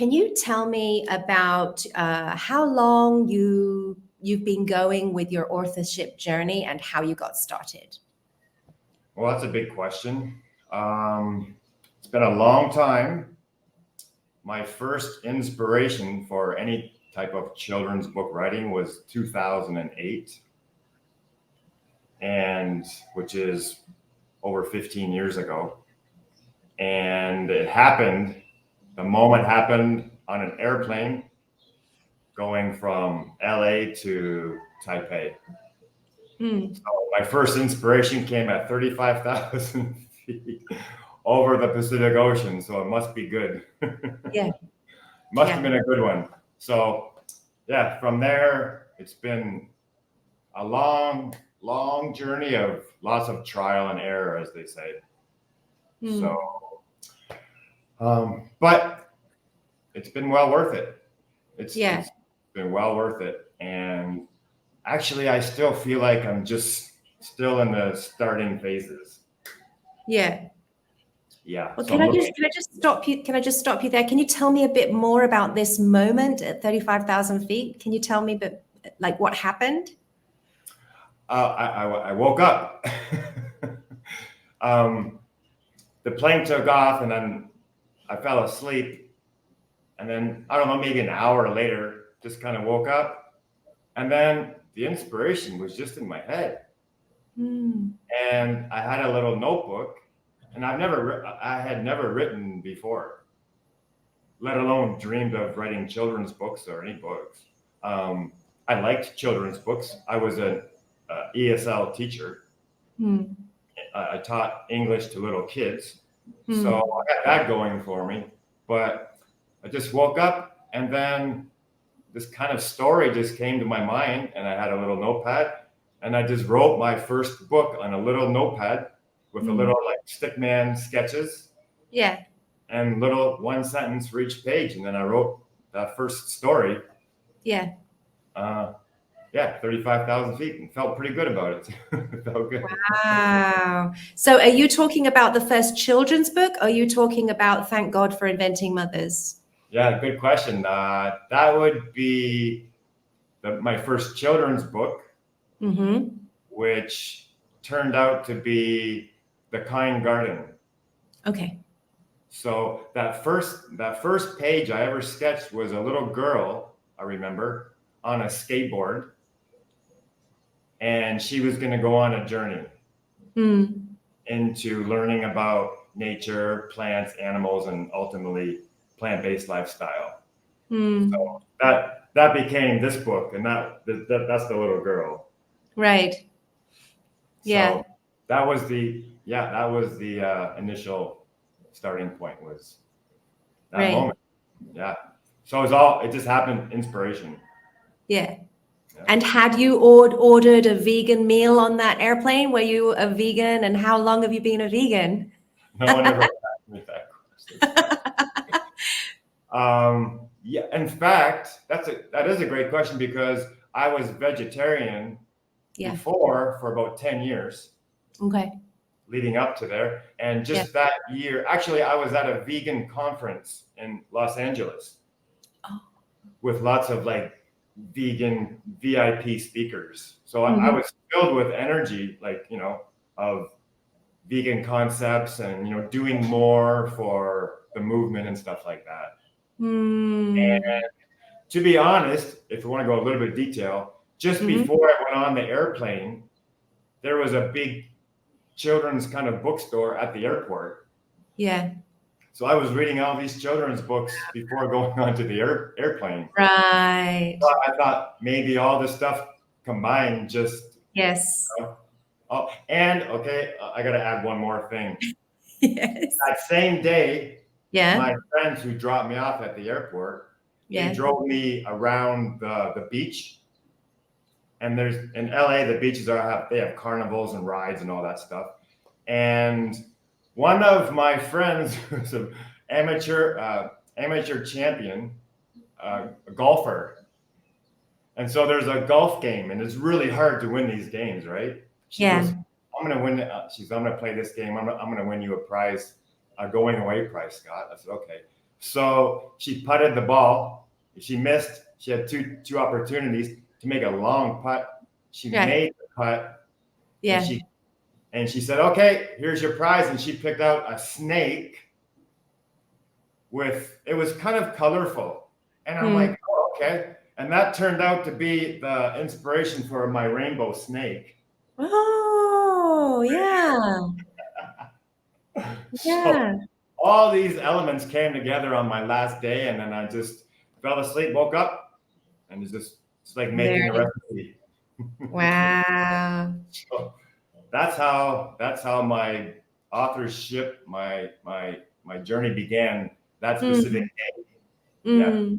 can you tell me about how long you've been going with your authorship journey and how you got started? Well, that's a big question. It's been a long time. My first inspiration for any type of children's book writing was 2008, and which is over 15 years ago. And the moment happened on an airplane going from LA to Taipei. So my first inspiration came at 35,000 feet over the Pacific Ocean. So it must be good. Yeah. Must have been a good one. So yeah, from there, it's been a long, long journey of lots of trial and error, as they say. So, but it's been well worth it. It's been well worth it. And actually, I still feel like I'm just still in the starting phases. Yeah. Yeah. Well, So can I just stop you? Can I just stop you there? Can you tell me a bit more about this moment at 35,000 feet? Can you tell me, like, what happened? I woke up. The plane took off, and then I fell asleep. And then, I don't know, maybe an hour later, just kind of woke up. And then the inspiration was just in my head. And I had a little notebook, and I had never written before, let alone dreamed of writing children's books or any books. I liked children's books. I was an ESL teacher. I taught English to little kids. So I got that going for me. But I just woke up, and then this kind of story just came to my mind, and I had a little notepad, and I just wrote my first book on a little notepad with a little like stickman sketches. Yeah. And little one sentence for each page. And then I wrote that first story. Yeah. 35,000 feet, and felt pretty good about it. It felt good. Wow. So are you talking about the first children's book, or are you talking about Thank God for Inventing Mothers? Yeah, good question. That would be my first children's book, which turned out to be The Kind Garden. Okay. So that first page I ever sketched was a little girl, I remember, on a skateboard. And she was going to go on a journey into learning about nature, plants, animals, and ultimately plant-based lifestyle. So that became this book, and that's the little girl. Right. Yeah. So that was the initial starting point, was that moment. Yeah. So it just happened, inspiration. Yeah. And had you ordered a vegan meal on that airplane? Were you a vegan, and how long have you been a vegan? No one ever asked me that question. Yeah, in fact, that is a great question, because I was vegetarian before for about 10 years. Okay. Leading up to there. And just that year, actually, I was at a vegan conference in Los Angeles with lots of like vegan VIP speakers. So I was filled with energy, like, of vegan concepts and, doing more for the movement and stuff like that. And to be honest, if you want to go a little bit of detail, just before I went on the airplane, there was a big children's kind of bookstore at the airport. Yeah. So I was reading all these children's books before going onto the airplane. Right. So I thought maybe all this stuff combined just. Yes. Oh, and okay, I got to add one more thing. Yes. That same day, my friends who dropped me off at the airport, they drove me around the beach. And in LA, the beaches they have carnivals and rides and all that stuff. And one of my friends who's an amateur champion, a golfer. And so there's a golf game, and it's really hard to win these games, right? She goes, I'm going to win. I'm going to play this game. I'm going to win you a prize, a going away prize, Scott. I said, okay. So she putted the ball. She missed. She had two opportunities to make a long putt. She Right. made the putt. Yeah. And she said, "Okay, here's your prize." And she picked out a snake it was kind of colorful. And I'm like, oh, okay. And that turned out to be the inspiration for my rainbow snake. Oh, yeah. Yeah. So all these elements came together on my last day, and then I just fell asleep, woke up, and it's like making a recipe. Wow. So that's how my authorship, my journey began. That specific day. Yeah.